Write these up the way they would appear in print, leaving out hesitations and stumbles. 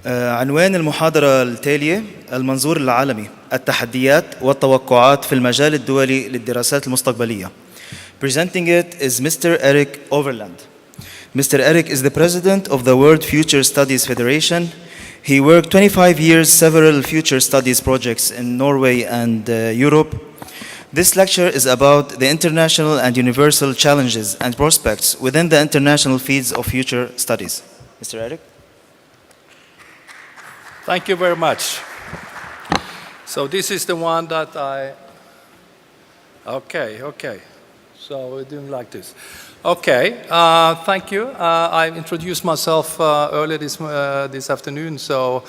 عنوان المحاضرة التالية: المنظور العالمي، التحديات والتوقعات في المجال الدولي للدراسات المستقبلية. Presenting it is Mr. Erik Overland. Mr. Erik is the president of the World Future Studies Federation. He worked 25 years several future studies projects in Norway and Europe. This lecture is about the international and universal challenges and prospects within the international fields of future studies. Mr. Erik? Thank you very much. So this is the one that Okay. So we're doing like this. Okay, thank you. I introduced myself earlier this afternoon, so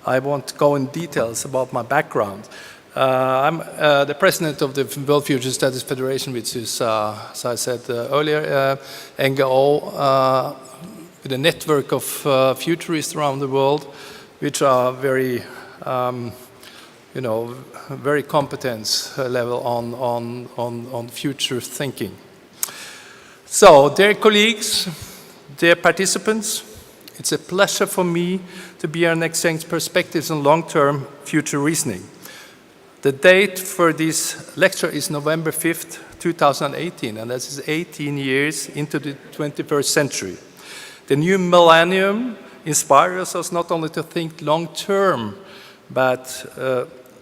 I won't go in details about my background. I'm the president of the World Future Studies Federation, which is, as I said earlier, NGO with a network of futurists around the world, which are very, very competence level on future thinking. So, dear colleagues, dear participants, it's a pleasure for me to be here and exchange perspectives on long-term future reasoning. The date for this lecture is November 5th, 2018, and that is 18 years into the 21st century. The new millennium inspires us not only to think long-term, but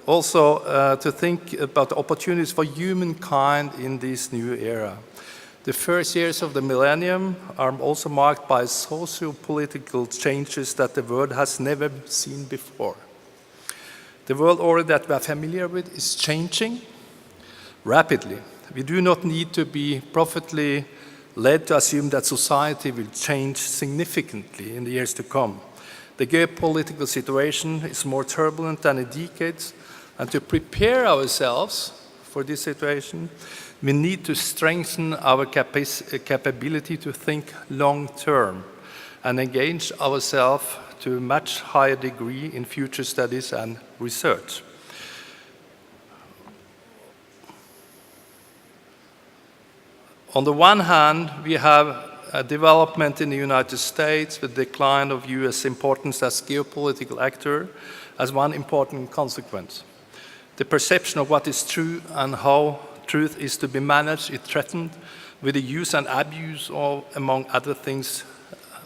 also to think about the opportunities for humankind in this new era. The first years of the millennium are also marked by socio-political changes that the world has never seen before. The world order that we are familiar with is changing rapidly. We do not need to be prophetically led to assume that society will change significantly in the years to come. The geopolitical situation is more turbulent than in decades, and to prepare ourselves for this situation, we need to strengthen our capability to think long-term and engage ourselves to a much higher degree in future studies and research. On the one hand, we have a development in the United States with the decline of US importance as geopolitical actor as one important consequence. The perception of what is true and how truth is to be managed is threatened with the use and abuse of, among other things,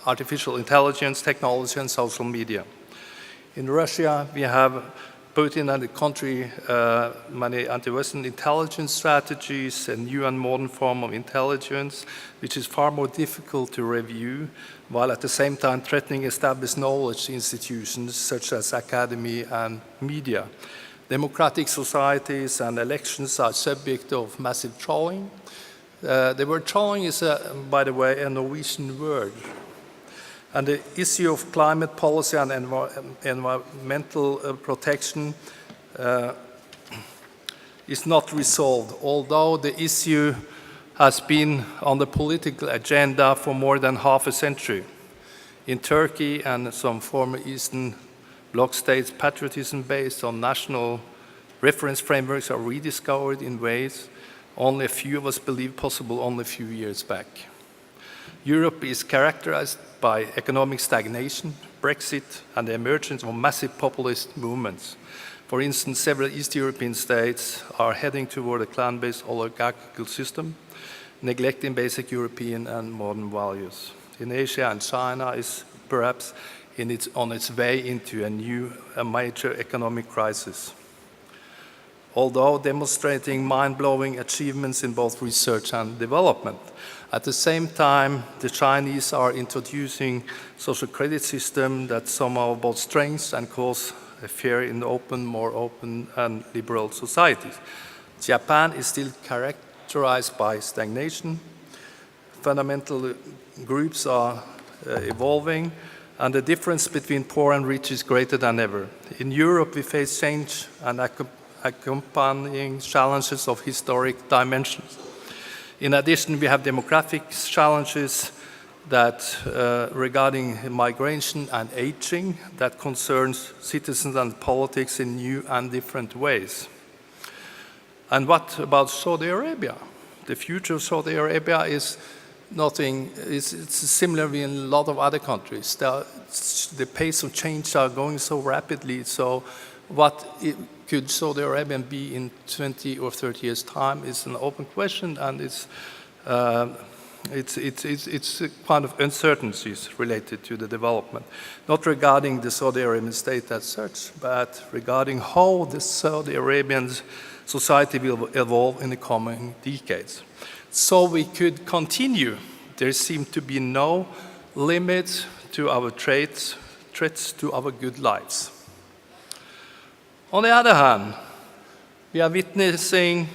artificial intelligence, technology, and social media. In Russia, we have Putin and the country many anti-Western intelligence strategies, a new and modern form of intelligence, which is far more difficult to review, while at the same time threatening established knowledge institutions such as academy and media. Democratic societies and elections are subject of massive trolling. The word trolling is, by the way, a Norwegian word. And the issue of climate policy and environmental protection is not resolved, although the issue has been on the political agenda for more than half a century. In Turkey and some former Eastern Bloc states, patriotism based on national reference frameworks are rediscovered in ways only a few of us believed possible only a few years back. Europe is characterized by economic stagnation, Brexit, and the emergence of massive populist movements. For instance, several East European states are heading toward a clan-based oligarchical system, neglecting basic European and modern values. In Asia, and China is perhaps on its way into a major economic crisis, although demonstrating mind-blowing achievements in both research and development. At the same time, the Chinese are introducing social credit system that somehow both strengthens and cause a fear in more open and liberal societies. Japan is still characterized by stagnation. Fundamental groups are evolving, and the difference between poor and rich is greater than ever. In Europe, we face change and accompanying challenges of historic dimensions. In addition, we have demographic challenges that regarding migration and aging that concerns citizens and politics in new and different ways. And what about Saudi Arabia? The future of Saudi Arabia is it's similar in a lot of other countries. The pace of change are going so rapidly, so could Saudi Arabia be in 20 or 30 years' time is an open question, and it's kind of uncertainties related to the development, not regarding the Saudi Arabian state as such, but regarding how the Saudi Arabian society will evolve in the coming decades. So we could continue. There seem to be no limit to our threats to our good lives. On the other hand, we are witnessing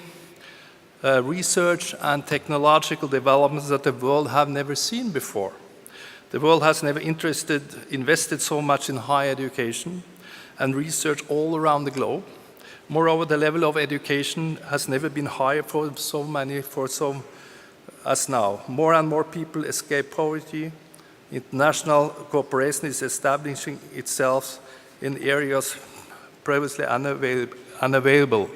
research and technological developments that the world have never seen before. The world has never invested so much in higher education and research all around the globe. Moreover, the level of education has never been higher for so as now. More and more people escape poverty. International cooperation is establishing itself in areas previously unavailable.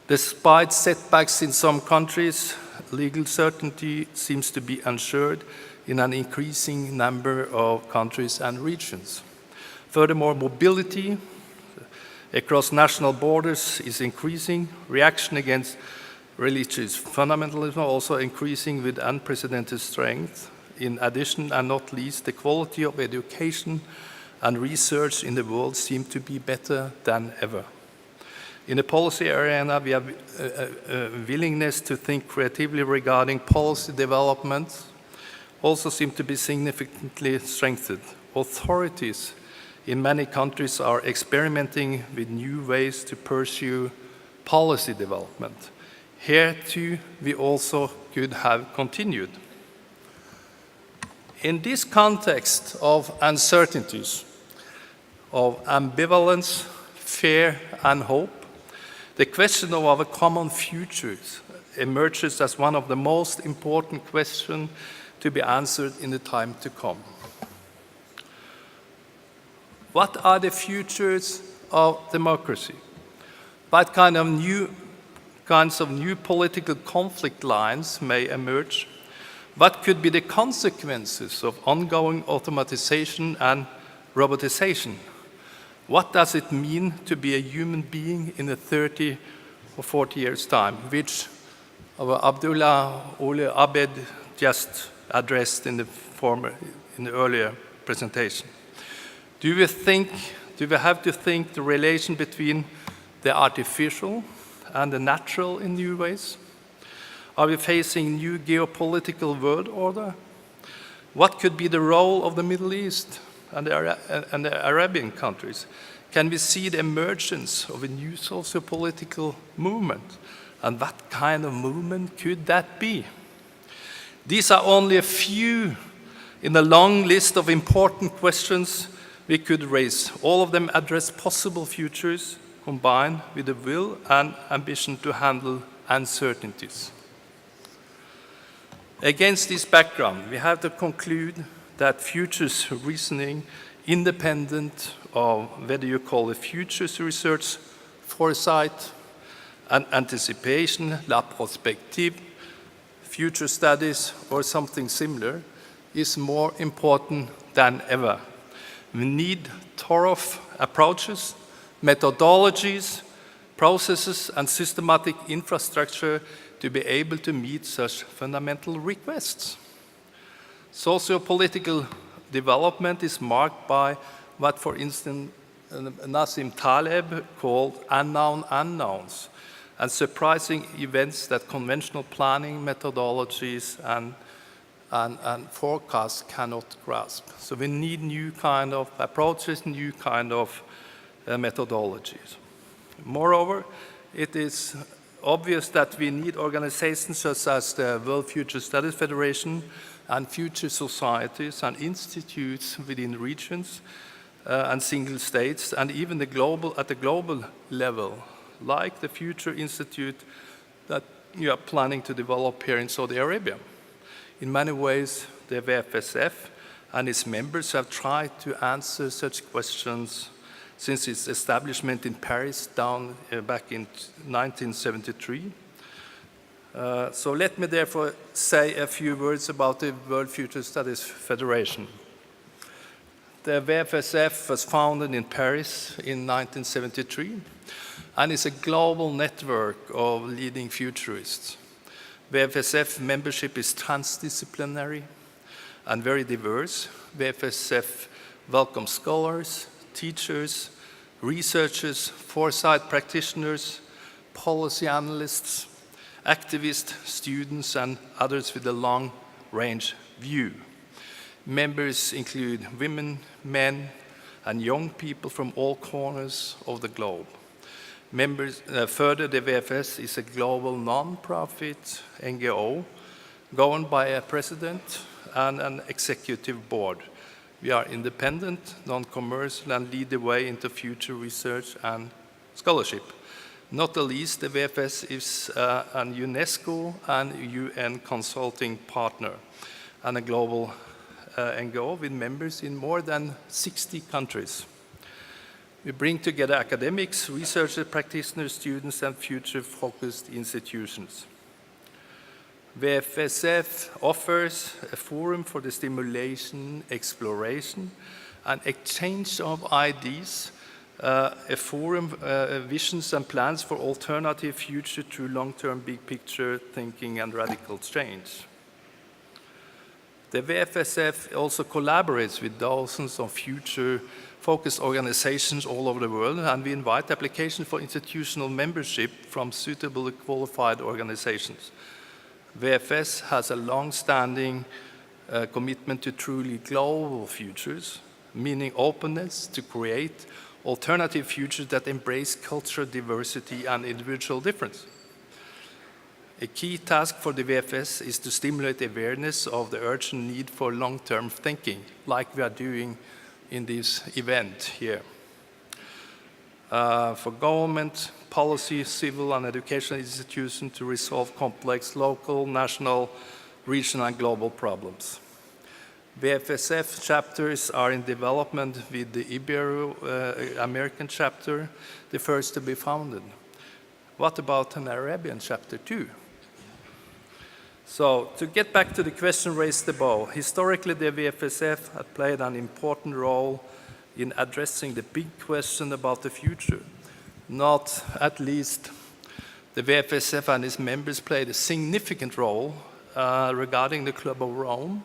Despite setbacks in some countries, legal certainty seems to be ensured in an increasing number of countries and regions. Furthermore, mobility across national borders is increasing. Reaction against religious fundamentalism also increasing with unprecedented strength. In addition, and not least, the quality of education and research in the world seem to be better than ever. In the policy arena, we have a willingness to think creatively regarding policy development also seem to be significantly strengthened. Authorities in many countries are experimenting with new ways to pursue policy development. Here too, we also could have continued. In this context of uncertainties, of ambivalence, fear, and hope, the question of our common futures emerges as one of the most important questions to be answered in the time to come. What are the futures of democracy? What kinds of new political conflict lines may emerge? What could be the consequences of ongoing automatization and robotization? What does it mean to be a human being in 30 or 40 years' time, which our Abdullah Ole Abed just addressed in the earlier presentation? Do we have to think the relation between the artificial and the natural in new ways? Are we facing new geopolitical world order? What could be the role of the Middle East and the Arabian countries? Can we see the emergence of a new socio-political movement? And what kind of movement could that be? These are only a few in a long list of important questions we could raise. All of them address possible futures combined with the will and ambition to handle uncertainties. Against this background, we have to conclude that futures reasoning, independent of whether you call it futures research, foresight, and anticipation, la prospective, future studies, or something similar, is more important than ever. We need thorough approaches, methodologies, processes, and systematic infrastructure to be able to meet such fundamental requests. Socio-political development is marked by what, for instance, Nassim Taleb called unknown unknowns, and surprising events that conventional planning methodologies and forecasts cannot grasp. So we need new kind of approaches, new kind of methodologies. Moreover, it is obvious that we need organizations such as the World Future Studies Federation and future societies and institutes within regions and single states, and even at the global level, like the Future Institute that you are planning to develop here in Saudi Arabia. In many ways, the WFSF and its members have tried to answer such questions since its establishment in Paris back in 1973. So let me therefore say a few words about the World Future Studies Federation. The WFSF was founded in Paris in 1973 and is a global network of leading futurists. WFSF membership is transdisciplinary and very diverse. WFSF welcomes scholars, teachers, researchers, foresight practitioners, policy analysts, activists, students, and others with a long-range view. Members include women, men, and young people from all corners of the globe. Further, the WFS is a global non-profit NGO governed by a president and an executive board. We are independent, non-commercial, and lead the way into future research and scholarship. Not the least, the WFS is an UNESCO and UN consulting partner and a global NGO with members in more than 60 countries. We bring together academics, researchers, practitioners, students, and future-focused institutions. WFSF offers a forum for the stimulation, exploration, and exchange of ideas, a forum, visions and plans for alternative future through long-term big picture thinking and radical change. The WFSF also collaborates with dozens of future-focused organizations all over the world, and we invite applications for institutional membership from suitably qualified organizations. WFS has a long-standing commitment to truly global futures, meaning openness to create alternative futures that embrace cultural diversity and individual difference. A key task for the WFS is to stimulate awareness of the urgent need for long-term thinking, like we are doing in this event here. For government, policy, civil, and educational institutions to resolve complex local, national, regional, and global problems. WFSF chapters are in development with the Ibero-American chapter, the first to be founded. What about an Arabian chapter too? So, to get back to the question raised above, historically the WFSF had played an important role in addressing the big question about the future. Not at least the WFSF and its members played a significant role regarding the Club of Rome,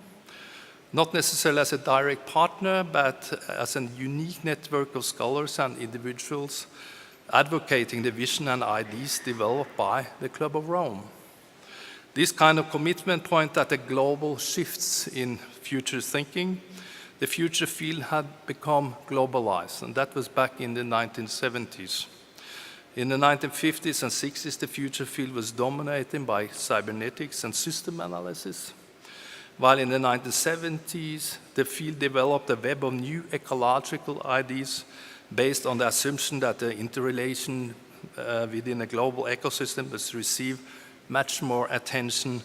not necessarily as a direct partner, but as a unique network of scholars and individuals advocating the vision and ideas developed by the Club of Rome. This kind of commitment points at the global shifts in future thinking. The future field had become globalized, and that was back in the 1970s. In the 1950s and 60s, the future field was dominated by cybernetics and system analysis, while in the 1970s, the field developed a web of new ecological ideas based on the assumption that the interrelation within a global ecosystem must receive much more attention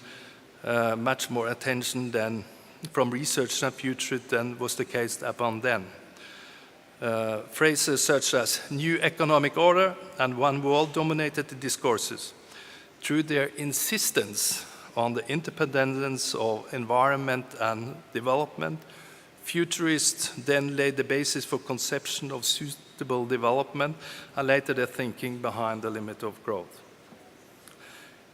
than from research and future than was the case upon then. Phrases such as new economic order and one world dominated the discourses. Through their insistence on the interdependence of environment and development, futurists then laid the basis for conception of sustainable development and later their thinking behind the limit of growth.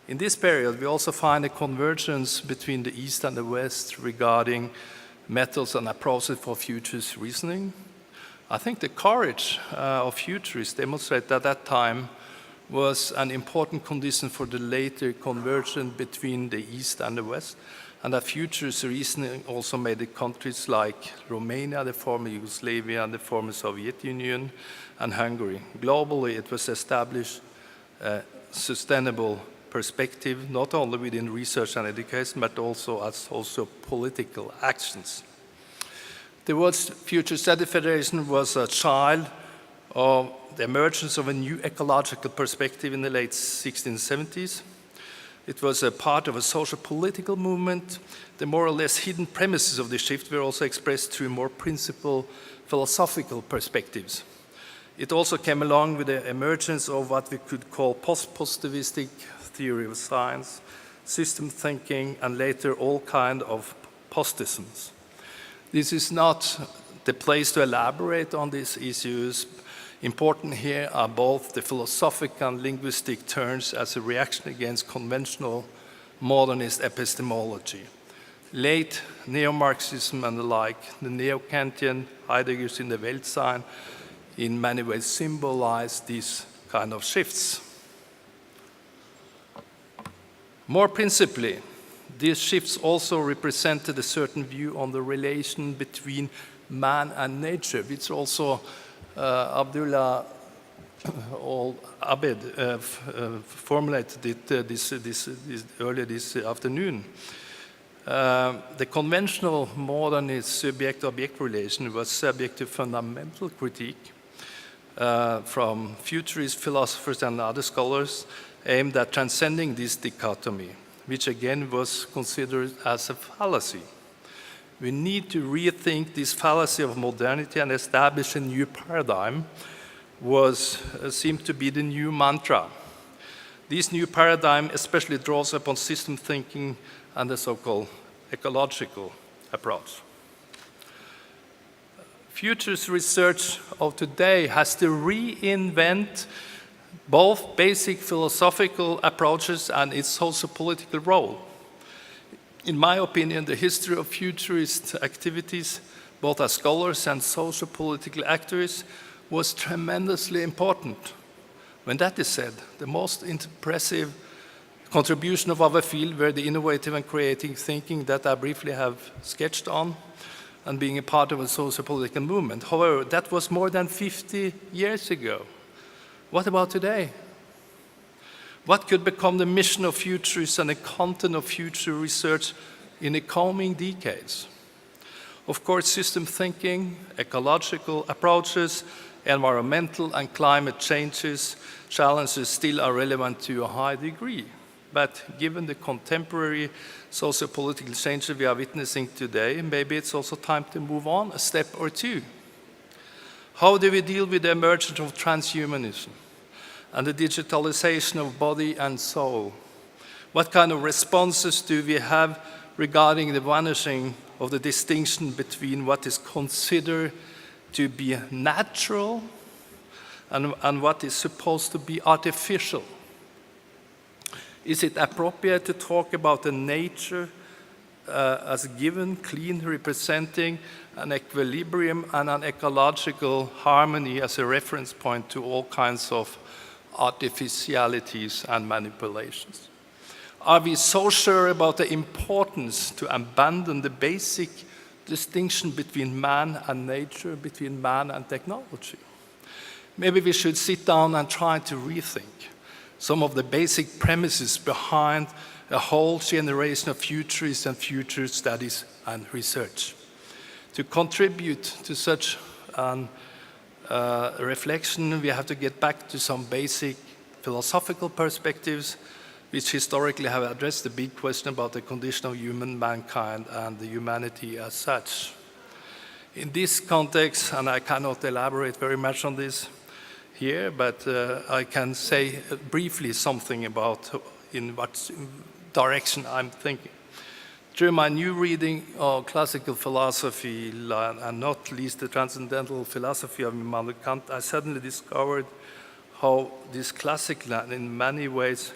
In this period, we also find a convergence between the East and the West regarding methods and approaches for futures reasoning. I think the courage of futurists demonstrates that at that time was an important condition for the later convergence between the East and the West, and that futurist reasoning also made the countries like Romania, the former Yugoslavia, and the former Soviet Union, and Hungary. Globally, it was established a sustainable perspective, not only within research and education, but also as political actions. The World Future Study Federation was a child of the emergence of a new ecological perspective in the late 1670s. It was a part of a social political movement. The more or less hidden premises of the shift were also expressed through more principled philosophical perspectives. It also came along with the emergence of what we could call post-positivistic theory of science, system thinking, and later all kind of postisms. This is not the place to elaborate on these issues. Important here are both the philosophical and linguistic turns as a reaction against conventional modernist epistemology. Late neo-Marxism and the like, the neo-Kantian, Heidegger's in the Weltsein, in many ways symbolize these kind of shifts. More principally, these shifts also represented a certain view on the relation between man and nature, which also Abdullah Abed formulated it earlier this afternoon. The conventional modernist subject-object relation was subject to fundamental critique from futurist philosophers and other scholars aimed at transcending this dichotomy, which again was considered as a fallacy. We need to rethink this fallacy of modernity and establish a new paradigm seemed to be the new mantra. This new paradigm especially draws upon system thinking and the so-called ecological approach. Futures research of today has to reinvent both basic philosophical approaches and its socio-political role. In my opinion, the history of futurist activities, both as scholars and socio-political actors, was tremendously important. When that is said, the most impressive contribution of our field were the innovative and creative thinking that I briefly have sketched on, and being a part of a socio-political movement. However, that was more than 50 years ago. What about today? What could become the mission of futurists and the content of future research in the coming decades? Of course, system thinking, ecological approaches, environmental and climate challenges still are relevant to a high degree. But given the contemporary socio-political changes we are witnessing today, maybe it's also time to move on a step or two. How do we deal with the emergence of transhumanism and the digitalization of body and soul? What kind of responses do we have regarding the vanishing of the distinction between what is considered to be natural and what is supposed to be artificial? Is it appropriate to talk about the nature as given, clean, representing an equilibrium and an ecological harmony as a reference point to all kinds of artificialities and manipulations? Are we so sure about the importance to abandon the basic distinction between man and nature, between man and technology? Maybe we should sit down and try to rethink some of the basic premises behind a whole generation of futurists and future studies and research. To contribute to such a reflection, we have to get back to some basic philosophical perspectives which historically have addressed the big question about the condition of mankind and the humanity as such. In this context, and I cannot elaborate very much on this here, but I can say briefly something about in what direction I'm thinking. Through my new reading of classical philosophy, and not least the transcendental philosophy of Immanuel Kant, I suddenly discovered how this classical and in many ways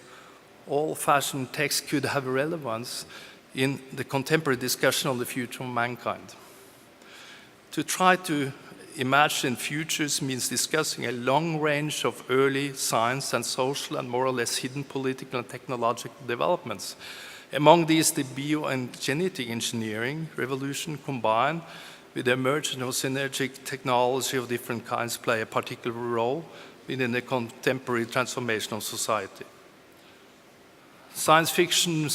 old-fashioned text could have relevance in the contemporary discussion on the future of mankind. To try to imagine futures means discussing a long range of early science and social and more or less hidden political and technological developments. Among these, the bio and genetic engineering revolution combined with the emergence of synergic technology of different kinds play a particular role within the contemporary transformation of society. Science fiction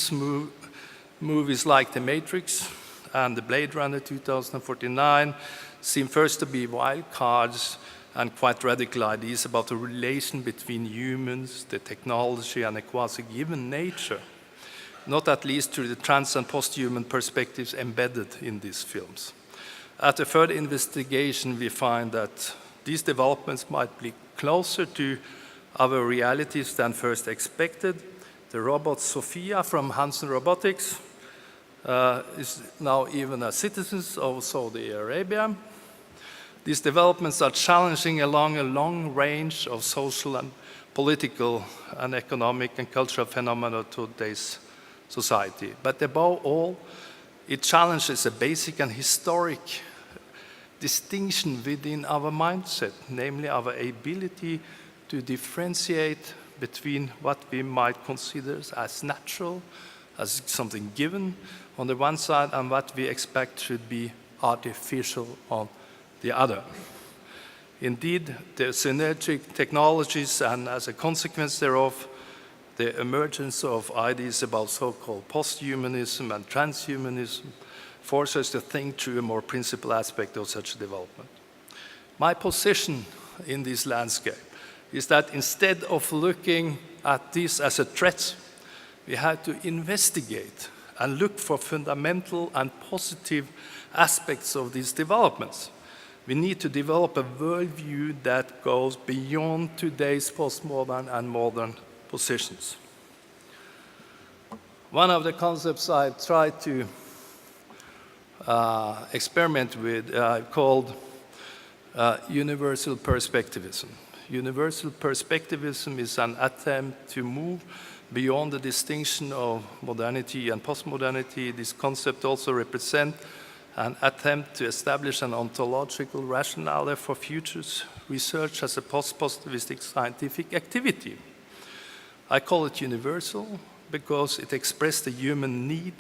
movies like The Matrix and The Blade Runner 2049 seem first to be wild cards and quite radical ideas about the relation between humans, the technology, and a quasi-given nature, not at least through the trans and post-human perspectives embedded in these films. At a further investigation, we find that these developments might be closer to our realities than first expected, The robot Sophia from Hanson Robotics is now even a citizen of Saudi Arabia. These developments are challenging along a long range of social and political and economic and cultural phenomena to today's society. But above all, it challenges a basic and historic distinction within our mindset, namely our ability to differentiate between what we might consider as natural, as something given on the one side, and what we expect should be artificial on the other. Indeed, the synergic technologies and as a consequence thereof, the emergence of ideas about so-called post-humanism and transhumanism force us to think through a more principal aspect of such development. My position in this landscape is that instead of looking at this as a threat, we have to investigate and look for fundamental and positive aspects of these developments. We need to develop a worldview that goes beyond today's postmodern and modern positions. One of the concepts I tried to experiment with called universal perspectivism. Universal perspectivism is an attempt to move beyond the distinction of modernity and postmodernity. This concept also represents an attempt to establish an ontological rationale for futures research as a post-positivistic scientific activity. I call it universal because it expresses the human need,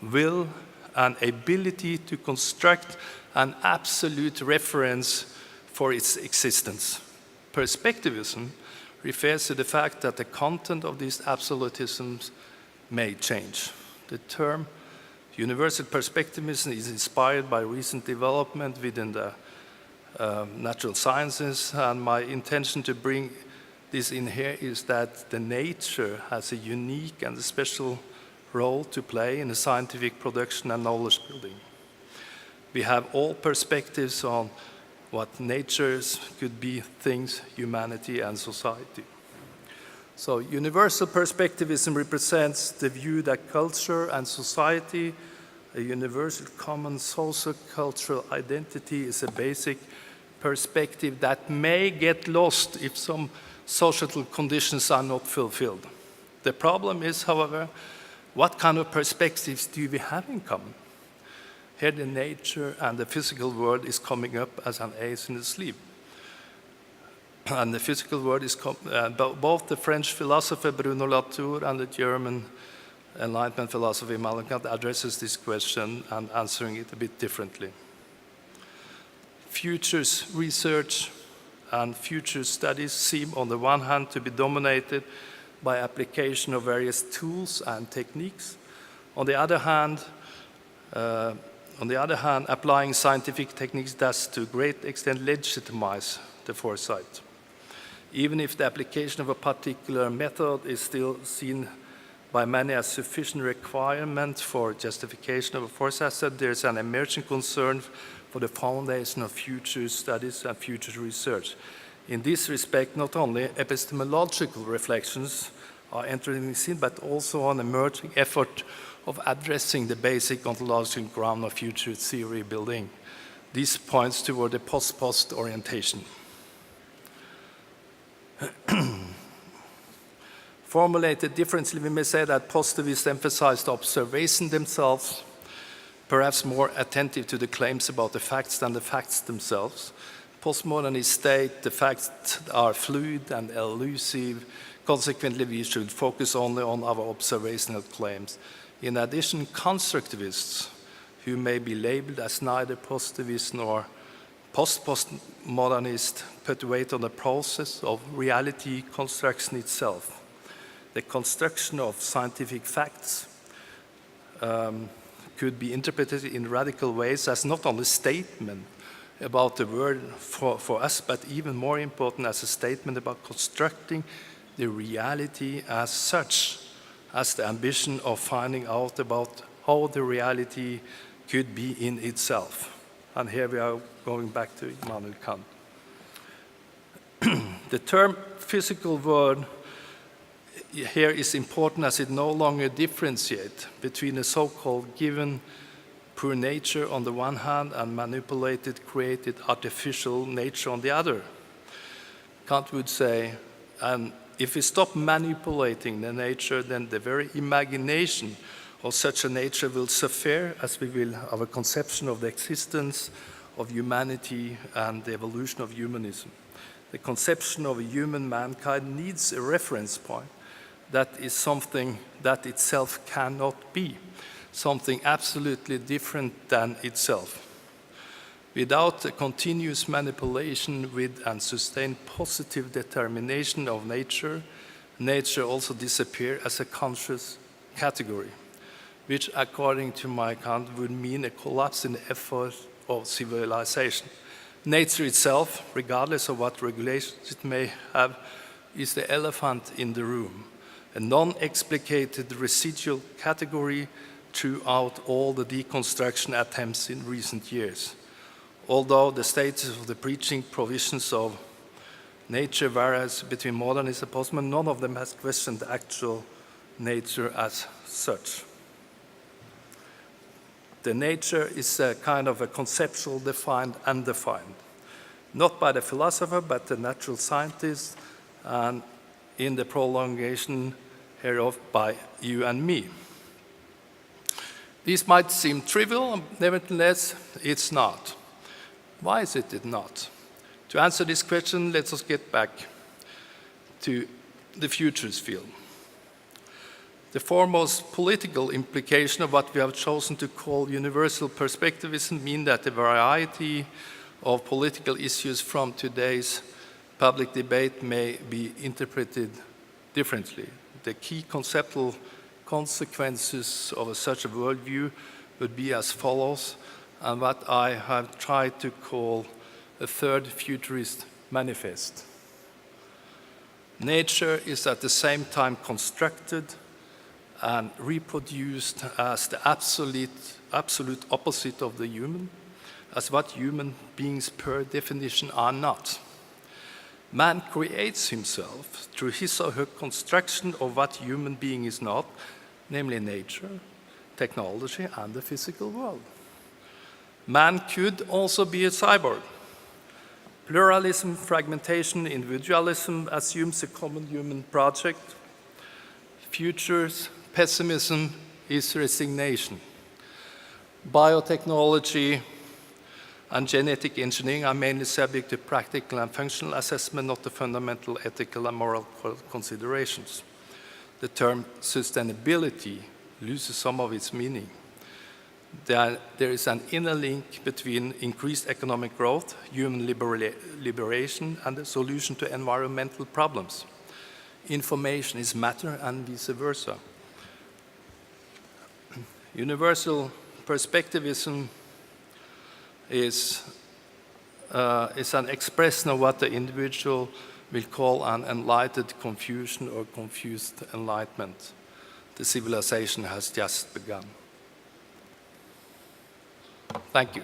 will, and ability to construct an absolute reference for its existence. Perspectivism refers to the fact that the content of these absolutisms may change. The term universal perspectivism is inspired by recent development within the natural sciences, and my intention to bring this in here is that the nature has a unique and a special role to play in the scientific production and knowledge building. We have all perspectives on what natures could be, things, humanity, and society. So universal perspectivism represents the view that culture and society, a universal common social cultural identity, is a basic perspective that may get lost if some societal conditions are not fulfilled. The problem is, however, what kind of perspectives do we have in common? Here the nature and the physical world is coming up as an ace in the sleeve. And the physical world is, both the French philosopher Bruno Latour and the German Enlightenment philosopher Immanuel Kant addresses this question and answering it a bit differently. Futures research and future studies seem on the one hand to be dominated by application of various tools and techniques. On the other hand, applying scientific techniques does to a great extent legitimize the foresight. Even if the application of a particular method is still seen by many as sufficient requirement for justification of a foresight, there is an emerging concern for the foundation of future studies and future research. In this respect, not only epistemological reflections are entering the scene, but also an emerging effort of addressing the basic ontological ground of future theory building. This points toward a post-post orientation. Formulated differently, we may say that positivists emphasize the observation themselves, perhaps more attentive to the claims about the facts than the facts themselves. Postmodernists state the facts are fluid and elusive. Consequently, we should focus only on our observational claims. In addition, constructivists, who may be labeled as neither positivist nor post-postmodernist, put weight on the process of reality construction itself. The construction of scientific facts could be interpreted in radical ways as not only a statement about the world for us, but even more important as a statement about constructing the reality as such, as the ambition of finding out about how the reality could be in itself. And here we are going back to Immanuel Kant. The term physical world here is important as it no longer differentiates between a so-called given pure nature on the one hand and manipulated, created, artificial nature on the other. Kant would say, and if we stop manipulating the nature, then the very imagination of such a nature will suffer, as we will our conception of the existence of humanity and the evolution of humanism. The conception of a human mankind needs a reference point that is something that itself cannot be, something absolutely different than itself. Without a continuous manipulation with and sustained positive determination of nature, nature also disappears as a conscious category, which according to my Kant would mean a collapse in the effort of civilization. Nature itself, regardless of what regulations it may have, is the elephant in the room, a non-explicated residual category throughout all the deconstruction attempts in recent years. Although the status of the preaching provisions of nature varies between modernists and postmodernists, none of them has questioned the actual nature as such. The nature is a kind of a conceptual, defined, undefined, not by the philosopher, but the natural scientist, and in the prolongation hereof by you and me. These might seem trivial, nevertheless, it's not. Why is it not? To answer this question, let us get back to the futures field. The foremost political implication of what we have chosen to call universal perspectivism mean that a variety of political issues from today's public debate may be interpreted differently. The key conceptual consequences of such a worldview would be as follows, and what I have tried to call a third futurist manifest. Nature is at the same time constructed and reproduced as the absolute opposite of the human, as what human beings per definition are not. Man creates himself through his or her construction of what human being is not, namely nature, technology, and the physical world. Man could also be a cyborg. Pluralism, fragmentation, individualism assumes a common human project. Futures pessimism is resignation. Biotechnology and genetic engineering are mainly subject to practical and functional assessment, not the fundamental ethical and moral considerations. The term sustainability loses some of its meaning. There is an inner link between increased economic growth, human liberation, and the solution to environmental problems. Information is matter and vice versa. Universal perspectivism is an expression of what the individual will call an enlightened confusion or confused enlightenment. The civilization has just begun. Thank you.